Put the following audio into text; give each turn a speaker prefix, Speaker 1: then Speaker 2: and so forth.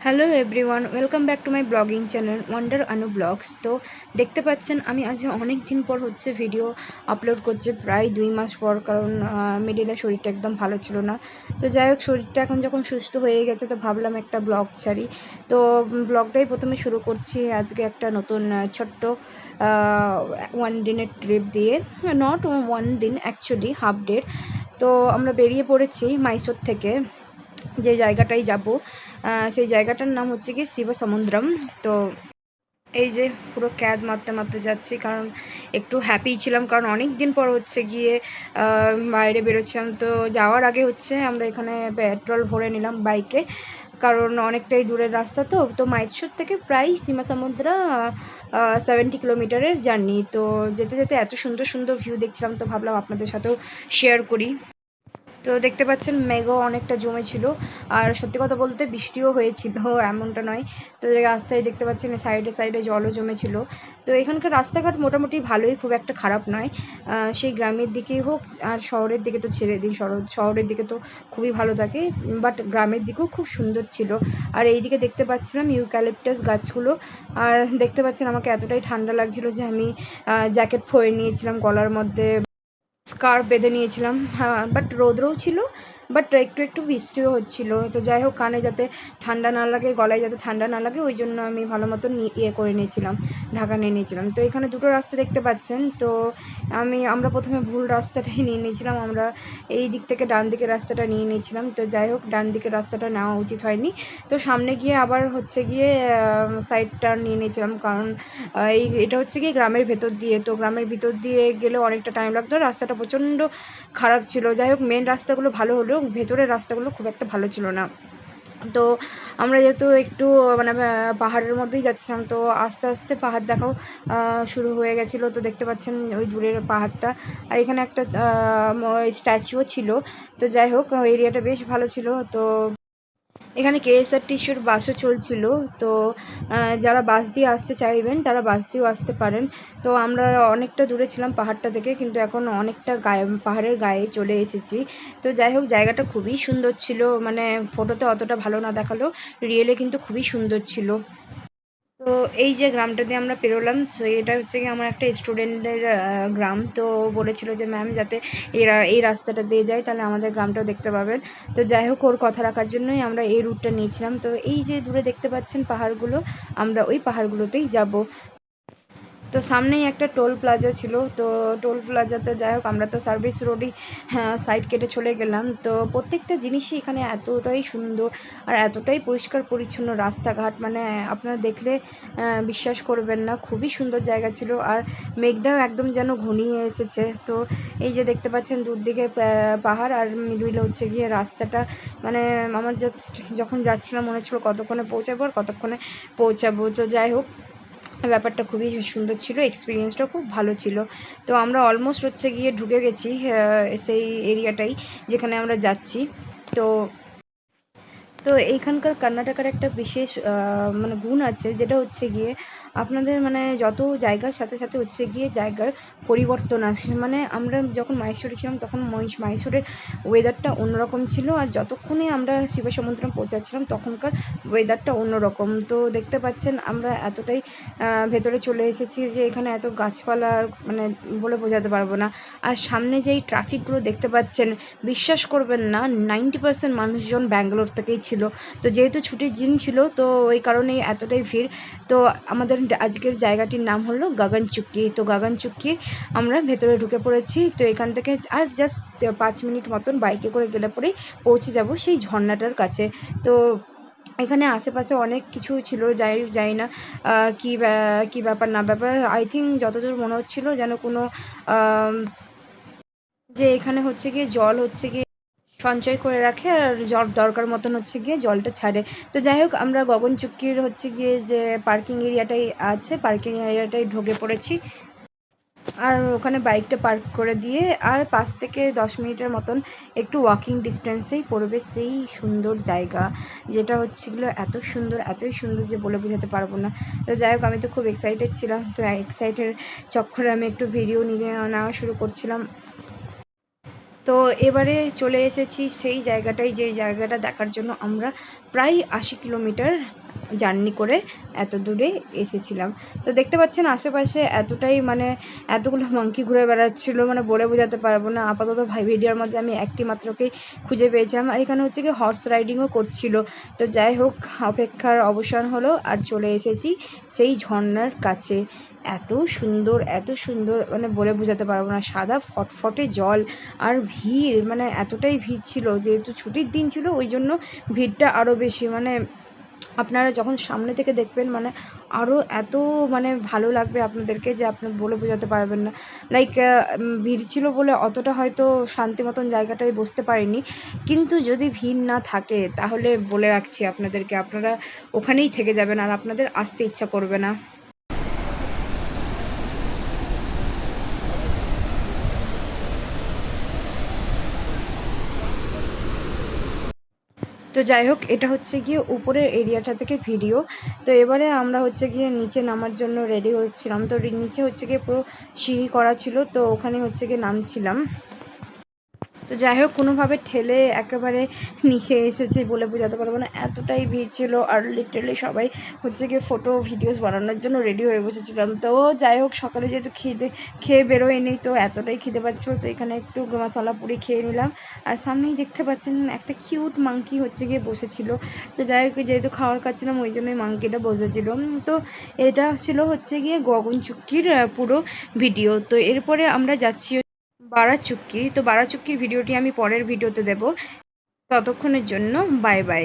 Speaker 1: Hello everyone, welcome back to my blogging channel wonder Anu blogs. তো দেখতে পাচ্ছেন আমি আজ অনেক দিন পর ভিডিও আপলোড করছি, প্রায় 2 মাস পর, কারণ মিডিলে শরীরটা একদম ভালো ছিল না। তো যাই হোক, শরীরটা এখন যখন সুস্থ হয়ে গেছে তো ভাবলাম একটা ব্লগ ছাড়ি। তো ব্লগটাই প্রথমে শুরু করছি আজকে একটা নতুন ছোট্ট 1 দিনের ট্রিপ দিয়ে। নট 1 দিন, অ্যাকচুয়ালি হাফ ডে। তো আমরা বেরিয়ে পড়েছি মাইসোর থেকে, যে জায়গাটায় যাব সেই জায়গাটার নাম হচ্ছে কি শিবসমুদ্রম। তো এই যে পুরো ক্যাদ মারতে মারতে যাচ্ছি, কারণ একটু হ্যাপি ছিলাম, কারণ অনেক দিন পর গিয়ে বাইরে বেরোচ্ছিলাম। তো যাওয়ার আগে আমরা এখানে পেট্রোল ভরে নিলাম বাইকে, কারণ অনেকটাই দূরের রাস্তা। তো তো মাইসোর থেকে প্রায় শিবসমুদ্রা 70 কিলোমিটারের জার্নি। তো যেতে যেতে এত সুন্দর সুন্দর ভিউ দেখছিলাম, তো ভাবলাম আপনাদের সাথেও শেয়ার করি। তো দেখতে পাচ্ছেন মেঘও অনেকটা জমেছিল, আর সত্যি কথা বলতে বৃষ্টিও হয়েছিল, এমনটা নয়। তো রাস্তায় দেখতে পাচ্ছেন সাইডে সাইডে জলও জমেছিল। তো এখানকার রাস্তাঘাট মোটামুটি ভালোই, খুব একটা খারাপ নয়। সেই গ্রামের দিকেই হোক আর শহরের দিকে তো ছেড়ে দিন, শহরের দিকে তো খুবই ভালো থাকে, বাট গ্রামের দিকেও খুব সুন্দর ছিল। আর এইদিকে দেখতে পাচ্ছিলাম ইউক্যালিপটাস গাছগুলো, আর দেখতে পাচ্ছেন আমাকে এতটাই ঠান্ডা লাগছিল যে আমি জ্যাকেট পরে নিয়েছিলাম, গলার মধ্যে স্কার্ফ বেঁধে নিয়েছিলাম। হ্যাঁ, বাট রৌদ্রও ছিল, বাট একটু একটু বৃষ্টিও হচ্ছিল। তো যাই হোক, কানে যাতে ঠান্ডা না লাগে, গলায় যাতে ঠান্ডা না লাগে, ওই জন্য আমি ভালো মতন করে নিয়েছিলাম, ঢাকা নিয়ে নিয়েছিলাম। তো এখানে দুটো রাস্তা দেখতে পাচ্ছেন। তো আমরা প্রথমে ভুল রাস্তাটাই নিয়ে নিয়েছিলাম, আমরা এই দিক থেকে ডান দিকের রাস্তাটা নিয়ে নিয়েছিলাম। তো যাই হোক, ডান দিকের রাস্তাটা নেওয়া উচিত হয়নি। তো সামনে গিয়ে আবার গিয়ে সাইডটা নিয়ে নিয়েছিলাম, কারণ এটা গিয়ে গ্রামের ভেতর দিয়ে। তো গ্রামের ভিতর দিয়ে গেলে অনেকটা টাইম লাগতো, রাস্তাটা প্রচণ্ড খারাপ ছিল। যাই হোক, মেন রাস্তাগুলো ভালো হলেও ভেতরের রাস্তাগুলো খুব একটা ভালো ছিল না। তো আমরা যেহেতু একটু মানে পাহাড়ের মধ্যেই যাচ্ছিলাম, তো আস্তে আস্তে পাহাড় দেখাও শুরু হয়ে গেছিলো। তো দেখতে পাচ্ছেন ওই দূরের পাহাড়টা, আর এখানে একটা স্ট্যাচুও ছিল। তো যাই হোক, এরিয়াটা বেশ ভালো ছিল। তো এখানে কেএসআরটিসির বাসও চলছিল। তো যারা বাস দিয়ে আসতে চাইবেন তারা বাস দিয়েও আসতে পারেন। তো আমরা অনেকটা দূরে ছিলাম পাহাড়টা থেকে, কিন্তু এখন অনেকটা পাহাড়ের গায়ে চলে এসেছি। তো যাই হোক, জায়গাটা খুবই সুন্দর ছিল, মানে ফটোতে অতটা ভালো না দেখালেও রিয়েলে কিন্তু খুবই সুন্দর ছিল। তো এই যে গ্রামটা দিয়ে আমরা পেরোলাম, তো এটা গিয়ে আমার একটা স্টুডেন্টের গ্রাম। তো বলেছিল যে ম্যাম যাতে এরা এই রাস্তাটা দিয়ে যায়, তাহলে আমাদের গ্রামটাও দেখতে পাবেন। তো যাই হোক, ওর কথা রাখার জন্যই আমরা এই রুটটা নিয়েছিলাম। তো এই যে দূরে দেখতে পাচ্ছেন পাহাড়গুলো, আমরা ওই পাহাড়গুলোতেই যাব। তো সামনেই একটা টোল প্লাজা ছিল। তো টোল প্লাজাতে যাই হোক, আমরা তো সার্ভিস রোডই সাইড কেটে চলে গেলাম। তো প্রত্যেকটা জিনিসই এখানে এতটাই সুন্দর আর এতটাই পরিষ্কার পরিচ্ছন্ন রাস্তাঘাট, মানে আপনারা দেখলে বিশ্বাস করবেন না, খুবই সুন্দর জায়গা ছিল। আর মেঘটাও একদম যেন ঘনিয়ে এসেছে। তো এই যে দেখতে পাচ্ছেন দূর দিকে পাহাড়, আর মিডিলে গিয়ে রাস্তাটা, মানে আমার জাস্ট যখন যাচ্ছিলাম মনে হচ্ছিল কতক্ষণে পৌঁছাবো আর কতক্ষণে পৌঁছাবো। তো যাই হোক, ব্যাপারটা খুবই সুন্দর ছিল, এক্সপিরিয়েন্সটা খুব ভালো ছিল। তো আমরা অলমোস্ট গিয়ে ঢুকে গেছি সেই এরিয়াটাই যেখানে আমরা যাচ্ছি। তো তো এইখানকার কর্ণাটকের একটা বিশেষ মানে গুণ আছে, যেটা গিয়ে আপনাদের মানে যত জায়গার সাথে সাথে গিয়ে জায়গার পরিবর্তন আসে। মানে আমরা যখন মাইসোরে ছিলাম তখন মাইসোরের ওয়েদারটা অন্যরকম ছিল, আর যতক্ষণে আমরা শিবসমুদ্রম পৌঁছাচ্ছিলাম তখনকার ওয়েদারটা অন্যরকম। তো দেখতে পাচ্ছেন আমরা এতটাই ভেতরে চলে এসেছি যে এখানে এত গাছপালা, মানে বলে বোঝাতে পারবো না। আর সামনে যেই ট্রাফিকগুলো দেখতে পাচ্ছেন, বিশ্বাস করবেন না, 90% মানুষজন ব্যাঙ্গালোর থেকেই ছিল। তো যেহেতু ছুটির দিন ছিল, তো ওই কারণেই এতটাই ভিড়। তো আমাদের আজকের জায়গাটির নাম হলো গগনচুক্কি। তো গগনচুক্কি আমরা ভেতরে ঢুকে পড়েছি। তো এখান থেকে আর জাস্ট 5 মিনিট মতন বাইকে করে গেলে পরেই পৌঁছে যাব সেই ঝর্ণাটার কাছে। তো এখানে আশেপাশে অনেক কিছু ছিল, যাই না কি ব্যাপার না ব্যাপার। আই থিঙ্ক যতদূর মনে হচ্ছিল যেন কোনো যে এখানে গিয়ে জল গিয়ে সঞ্চয় করে রাখে, আর জল দরকার মতন গিয়ে জলটা ছাড়ে। তো যাই হোক, আমরা গগনচুক্কির গিয়ে যে পার্কিং এরিয়াটাই আছে, পার্কিং এরিয়াটাই ঢুকে পড়েছি। আর ওখানে বাইকটা পার্ক করে দিয়ে আর 5 থেকে 10 মিনিটের মতন একটু ওয়াকিং ডিস্টেন্সেই পড়বে সেই সুন্দর জায়গা, যেটা গেলো এত সুন্দর, এতই সুন্দর যে বলে বোঝাতে পারবো না। তো যাই হোক, আমি তো খুব এক্সাইটেড ছিলাম। তো এক্সাইটেড চক্করে আমি একটু ভিডিও নেওয়া শুরু করছিলাম। তো তো এবারে চলে এসেছি সেই জায়গাটায়, যেই জায়গাটা দেখার জন্য আমরা প্রায় 80 কিলোমিটার জার্নি করে এত দূরে এসেছিলাম। তো দেখতে পাচ্ছেন আশেপাশে এতটাই মানে এতগুলো মাঙ্কি ঘুরে বেড়াচ্ছিল, মানে বলে বোঝাতে পারবো না। আপাতত ভিডিওর মধ্যে আমি একটি মাত্রকেই খুঁজে পেয়েছিলাম, আর এখানে হচ্ছে কি হর্স রাইডিংও করছিল। তো যাই হোক, অপেক্ষার অবসান হলো আর চলে এসেছি সেই ঝর্ণার কাছে। এত সুন্দর, এত সুন্দর, মানে বলে বোঝাতে পারবো না। সাদা ফটফটে জল আর ভিড়, মানে এতটাই ভিড় ছিল, যেহেতু ছুটির দিন ছিল ওই জন্য ভিড়টা আরও বেশি। মানে আপনারা যখন সামনে থেকে দেখবেন মানে আরও এত মানে ভালো লাগবে আপনাদেরকে যে আপনি বলে বোঝাতে পারবেন না। লাইক ভিড় ছিল বলে অতটা হয়তো শান্তি মতন জায়গাটায় বসতে পারিনি, কিন্তু যদি ভিড় না থাকে তাহলে বলে রাখছি আপনাদেরকে, আপনারা ওখানেই থেকে যাবেন আর আপনাদের আসতে ইচ্ছা করবে না। তো যাই হোক, এটা হচ্ছে গিয়ে উপরের এরিয়াটা থেকে ভিডিও। তো এবারে আমরা হচ্ছে গিয়ে নিচে নামার জন্য রেডি হচ্ছিলাম। তো নিচে হচ্ছে গিয়ে পুরো সিঁড়ি করা ছিল, তো ওখানে হচ্ছে গিয়ে নামছিলাম। তো যাই হোক, কোনোভাবে ঠেলে একেবারে নিচে এসেছি বলে বোঝাতে পারবো না, এতটাই ভিড় ছিল। আর লিটারালি সবাই হচ্ছে গিয়ে ফটো ভিডিওস বানানোর জন্য রেডি হয়ে বসেছিলাম। তো যাই হোক, সকালে যেহেতু খেয়ে বেরোয়নি, তো এতটাই খিদে পাচ্ছিলো, তো এখানে একটু মশলা পুরি খেয়ে নিলাম। আর সামনেই দেখতে পাচ্ছেন একটা কিউট মাঙ্কি হচ্ছে গিয়ে বসেছিল। তো যাই হোক, যেহেতু খাওয়ার খাচ্ছিলাম ওই জন্যই মাঙ্কিটা বসেছিল। তো এটা ছিল হচ্ছে গিয়ে গগনচুক্কির পুরো ভিডিও। তো এরপরে আমরা যাচ্ছি বারাচুক্কি। তো বারাচুক্কির ভিডিওটি আমি পরের ভিডিওতে দেব। ততক্ষণের জন্য বাই বাই।